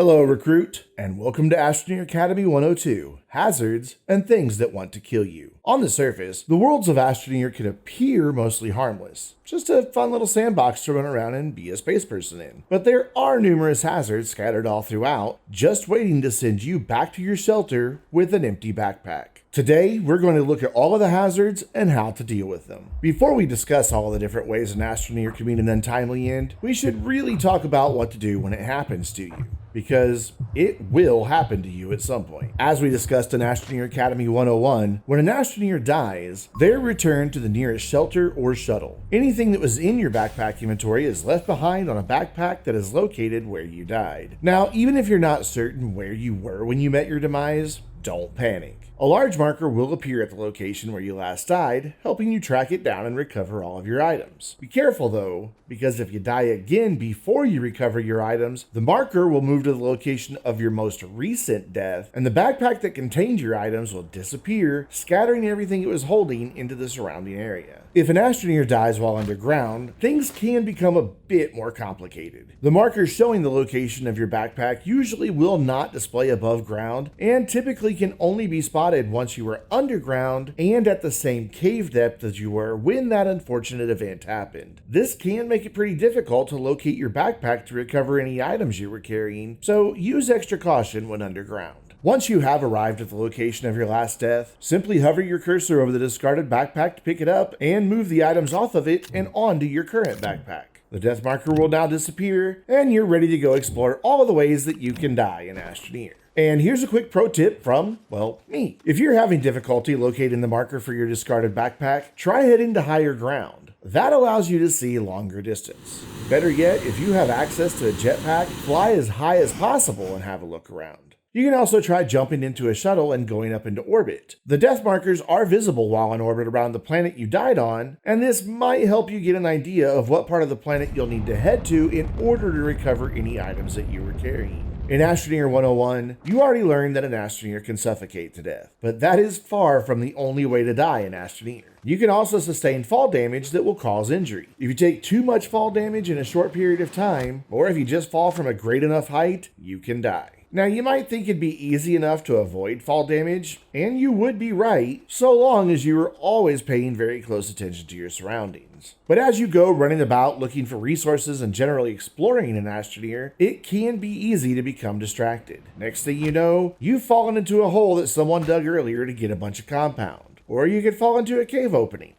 Hello, recruit, and welcome to Astroneer Academy 102, Hazards and Things That Want to Kill You. On the surface, the worlds of Astroneer can appear mostly harmless, just a fun little sandbox to run around and be a space person in. But there are numerous hazards scattered all throughout, just waiting to send you back to your shelter with an empty backpack. Today, we're going to look at all of the hazards and how to deal with them. Before we discuss all of the different ways an Astroneer can meet an untimely end, we should really talk about what to do when it happens to you, because it will happen to you at some point. As we discussed in Astroneer Academy 101, when an Astroneer dies, they're returned to the nearest shelter or shuttle. Anything that was in your backpack inventory is left behind on a backpack that is located where you died. Now, even if you're not certain where you were when you met your demise, don't panic. A large marker will appear at the location where you last died, helping you track it down and recover all of your items. Be careful though, because if you die again before you recover your items, the marker will move to the location of your most recent death, and the backpack that contained your items will disappear, scattering everything it was holding into the surrounding area. If an Astroneer dies while underground, things can become a bit more complicated. The markers showing the location of your backpack usually will not display above ground, and typically can only be spotted once you were underground and at the same cave depth as you were when that unfortunate event happened. This can make it pretty difficult to locate your backpack to recover any items you were carrying, so use extra caution when underground. Once you have arrived at the location of your last death, simply hover your cursor over the discarded backpack to pick it up and move the items off of it and onto your current backpack. The death marker will now disappear, and you're ready to go explore all the ways that you can die in Astroneer. And here's a quick pro tip from, well, me. If you're having difficulty locating the marker for your discarded backpack, try heading to higher ground. That allows you to see longer distance. Better yet, if you have access to a jetpack, fly as high as possible and have a look around. You can also try jumping into a shuttle and going up into orbit. The death markers are visible while in orbit around the planet you died on, and this might help you get an idea of what part of the planet you'll need to head to in order to recover any items that you were carrying. In Astroneer 101, you already learned that an Astroneer can suffocate to death, but that is far from the only way to die in Astroneer. You can also sustain fall damage that will cause injury. If you take too much fall damage in a short period of time, or if you just fall from a great enough height, you can die. Now, you might think it'd be easy enough to avoid fall damage, and you would be right, so long as you were always paying very close attention to your surroundings. But as you go running about looking for resources and generally exploring an Astroneer, it can be easy to become distracted. Next thing you know, you've fallen into a hole that someone dug earlier to get a bunch of compound. Or you could fall into a cave opening.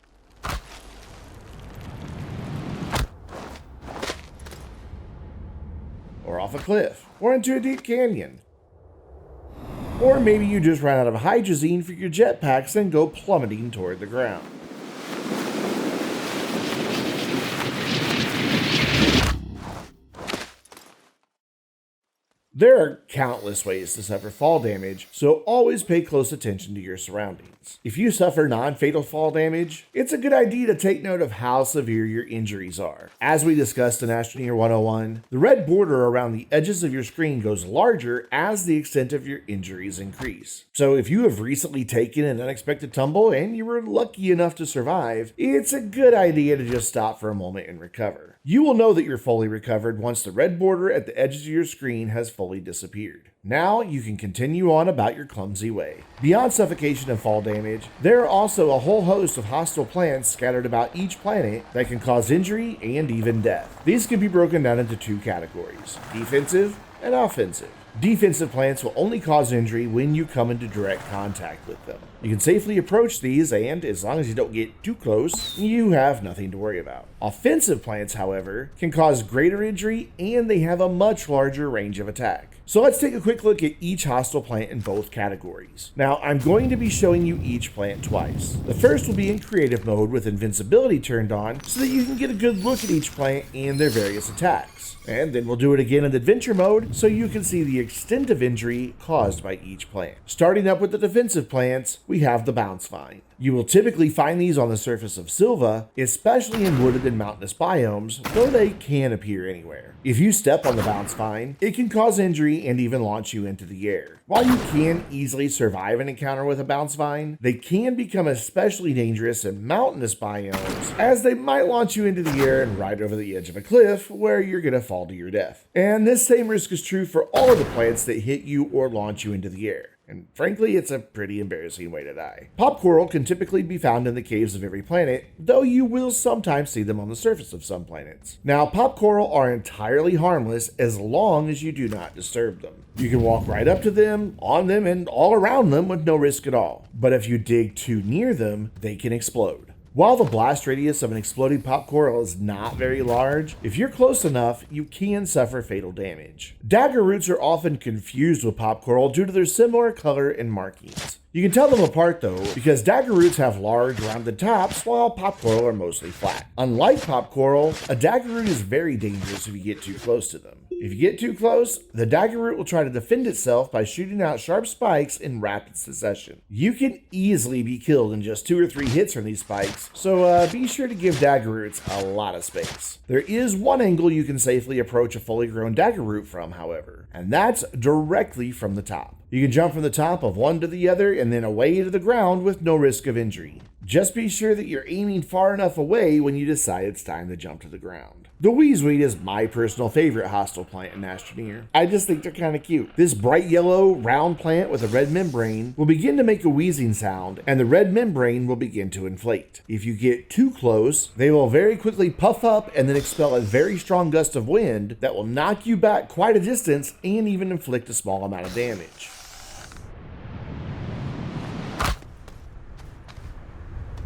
Or off a cliff, or into a deep canyon. Or maybe you just ran out of hydrazine for your jetpacks and go plummeting toward the ground. There are countless ways to suffer fall damage, so always pay close attention to your surroundings. If you suffer non-fatal fall damage, it's a good idea to take note of how severe your injuries are. As we discussed in Astroneer 101, the red border around the edges of your screen goes larger as the extent of your injuries increase. So if you have recently taken an unexpected tumble and you were lucky enough to survive, it's a good idea to just stop for a moment and recover. You will know that you're fully recovered once the red border at the edges of your screen has fully disappeared. Now you can continue on about your clumsy way. Beyond suffocation and fall damage, there are also a whole host of hostile plants scattered about each planet that can cause injury and even death. These can be broken down into two categories: defensive and offensive. Defensive plants will only cause injury when you come into direct contact with them. You can safely approach these, and as long as you don't get too close, you have nothing to worry about. Offensive plants, however, can cause greater injury, and they have a much larger range of attack. So let's take a quick look at each hostile plant in both categories. Now, I'm going to be showing you each plant twice. The first will be in creative mode with invincibility turned on, so that you can get a good look at each plant and their various attacks. And then we'll do it again in adventure mode, so you can see the extent of injury caused by each plant. Starting up with the defensive plants, we have the Bounce Vine. You will typically find these on the surface of Silva, especially in wooded and mountainous biomes, though they can appear anywhere. If you step on the bounce vine, it can cause injury and even launch you into the air. While you can easily survive an encounter with a bounce vine, they can become especially dangerous in mountainous biomes, as they might launch you into the air and right over the edge of a cliff where you're gonna fall to your death. And this same risk is true for all of the plants that hit you or launch you into the air. And frankly, it's a pretty embarrassing way to die. Pop coral can typically be found in the caves of every planet, though you will sometimes see them on the surface of some planets. Now, pop coral are entirely harmless as long as you do not disturb them. You can walk right up to them, on them, and all around them with no risk at all. But if you dig too near them, they can explode. While the blast radius of an exploding pop coral is not very large, if you're close enough, you can suffer fatal damage. Dagger roots are often confused with pop coral due to their similar color and markings. You can tell them apart though, because dagger roots have large rounded tops while pop coral are mostly flat. Unlike pop coral, a dagger root is very dangerous if you get too close to them. If you get too close, the dagger root will try to defend itself by shooting out sharp spikes in rapid succession. You can easily be killed in just 2 or 3 hits from these spikes, so be sure to give dagger roots a lot of space. There is one angle you can safely approach a fully grown dagger root from, however, and that's directly from the top. You can jump from the top of one to the other and then away to the ground with no risk of injury. Just be sure that you're aiming far enough away when you decide it's time to jump to the ground. The Wiis Weed is my personal favorite hostile plant in Astroneer. I just think they're kind of cute. This bright yellow, round plant with a red membrane will begin to make a wheezing sound, and the red membrane will begin to inflate. If you get too close, they will very quickly puff up and then expel a very strong gust of wind that will knock you back quite a distance and even inflict a small amount of damage.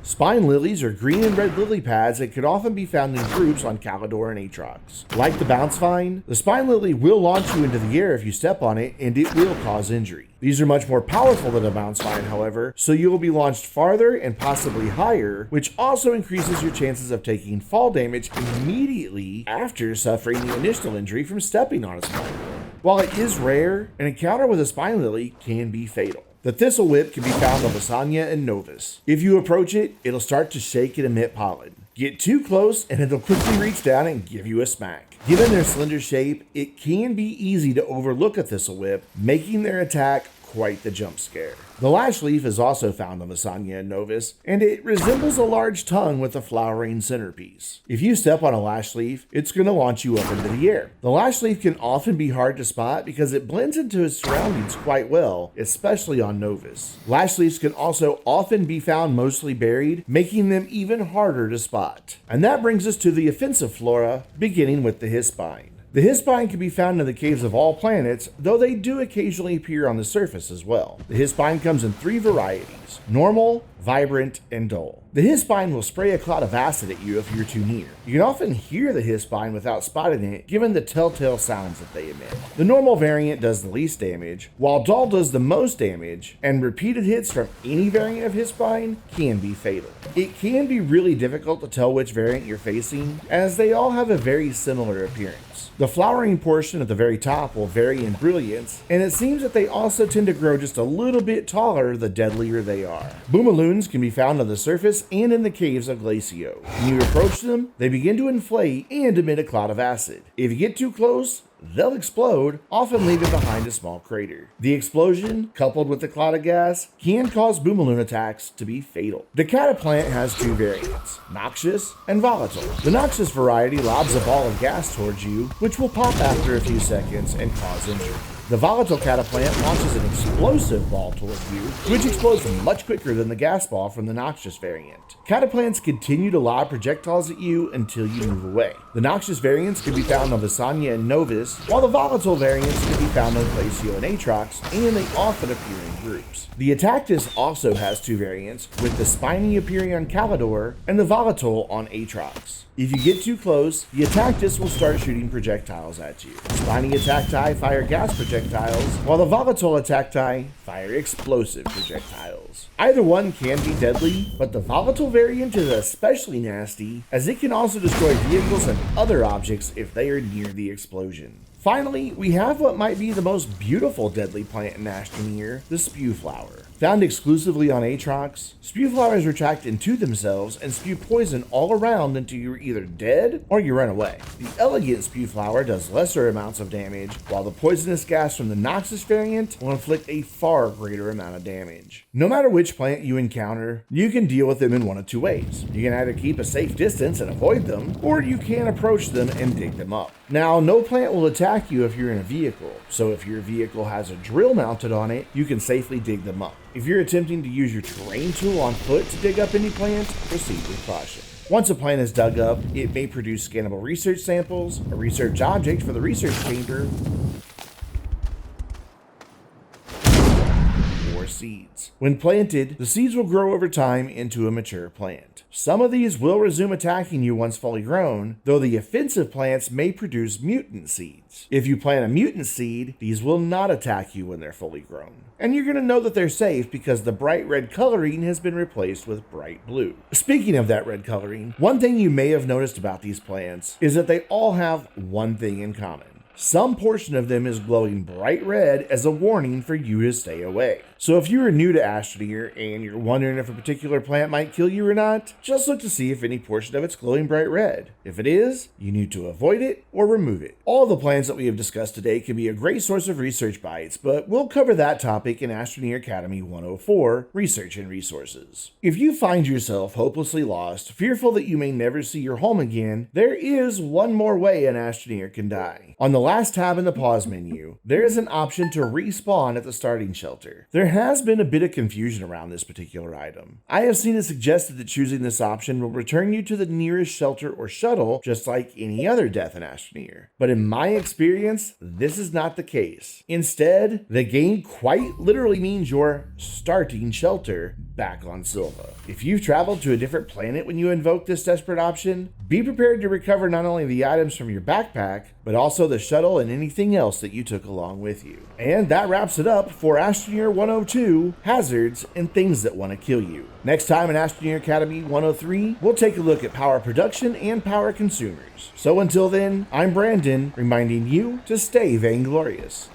Spine lilies are green and red lily pads that could often be found in groups on Calidor and Aatrox. Like the bounce vine, the spine lily will launch you into the air if you step on it, and it will cause injury. These are much more powerful than a bounce vine, however, so you will be launched farther and possibly higher, which also increases your chances of taking fall damage immediately after suffering the initial injury from stepping on a spine lily. While it is rare, an encounter with a spine lily can be fatal. The Thistle Lip can be found on Visanya and Novus. If you approach it, it'll start to shake and emit pollen. Get too close and it'll quickly reach down and give you a smack. Given their slender shape, it can be easy to overlook a Thistle Lip, making their attack quite the jump scare. The Lash Leaf is also found on Visanya and Novus, and it resembles a large tongue with a flowering centerpiece. If you step on a Lash Leaf, it's going to launch you up into the air. The Lash Leaf can often be hard to spot because it blends into its surroundings quite well, especially on Novus. Lash Leaves can also often be found mostly buried, making them even harder to spot. And that brings us to the offensive flora, beginning with the Hispine. The Hispine can be found in the caves of all planets, though they do occasionally appear on the surface as well. The Hispine comes in 3 varieties: normal, vibrant, and dull. The Hispine will spray a cloud of acid at you if you're too near. You can often hear the Hispine without spotting it, given the telltale sounds that they emit. The normal variant does the least damage, while dull does the most damage, and repeated hits from any variant of Hispine can be fatal. It can be really difficult to tell which variant you're facing, as they all have a very similar appearance. The flowering portion at the very top will vary in brilliance, and it seems that they also tend to grow just a little bit taller the deadlier they are. Booma Loons can be found on the surface and in the caves of Glacio. When you approach them, they begin to inflate and emit a cloud of acid. If you get too close, they'll explode, often leaving behind a small crater. The explosion, coupled with the cloud of gas, can cause Booma Loon attacks to be fatal. The Cataplant has 2 variants, noxious and volatile. The noxious variety lobs a ball of gas towards you, which will pop after a few seconds and cause injury. The volatile Cataplant launches an explosive ball towards you, which explodes much quicker than the gas ball from the noxious variant. Cataplants continue to lob projectiles at you until you move away. The noxious variants can be found on Visanya and Novus, while the volatile variants can be found on Glacio and Aatrox, and they often appear in groups. The Attactus also has 2 variants, with the spiny appearing on Calidor and the volatile on Aatrox. If you get too close, the Attactus will start shooting projectiles at you. Spiny Attacti fire gas projectiles, while the volatile Attacti fire explosive projectiles. Either one can be deadly, but the volatile variant is especially nasty, as it can also destroy vehicles and other objects if they are near the explosion. Finally, we have what might be the most beautiful deadly plant in Astroneer, the Spew Flower. Found exclusively on Aatrox, spew flowers retract into themselves and spew poison all around until you're either dead or you run away. The elegant spew flower does lesser amounts of damage, while the poisonous gas from the Noxus variant will inflict a far greater amount of damage. No matter which plant you encounter, you can deal with them in one of two ways. You can either keep a safe distance and avoid them, or you can approach them and dig them up. Now, no plant will attack you if you're in a vehicle, so if your vehicle has a drill mounted on it, you can safely dig them up. If you're attempting to use your terrain tool on foot to dig up any plant, proceed with caution. Once a plant is dug up, it may produce scannable research samples, a research object for the research chamber, or seeds. When planted, the seeds will grow over time into a mature plant. Some of these will resume attacking you once fully grown, though the offensive plants may produce mutant seeds. If you plant a mutant seed, these will not attack you when they're fully grown. And you're going to know that they're safe because the bright red coloring has been replaced with bright blue. Speaking of that red coloring, one thing you may have noticed about these plants is that they all have one thing in common. Some portion of them is glowing bright red as a warning for you to stay away. So if you are new to Astroneer and you're wondering if a particular plant might kill you or not, just look to see if any portion of it's glowing bright red. If it is, you need to avoid it or remove it. All the plants that we have discussed today can be a great source of research bites, but we'll cover that topic in Astroneer Academy 104, Research and Resources. If you find yourself hopelessly lost, fearful that you may never see your home again, there is one more way an Astroneer can die. On the last tab in the pause menu, there is an option to respawn at the starting shelter. There has been a bit of confusion around this particular item. I have seen it suggested that choosing this option will return you to the nearest shelter or shuttle, just like any other death in Astroneer. But in my experience, this is not the case. Instead, the game quite literally means your starting shelter back on Silva. If you've traveled to a different planet when you invoke this desperate option, be prepared to recover not only the items from your backpack, but also the shuttle and anything else that you took along with you. And that wraps it up for Astroneer 102, Hazards and Things That Want to Kill You. Next time in Astroneer Academy 103, we'll take a look at power production and power consumers. So until then, I'm Brandon, reminding you to stay vainglorious.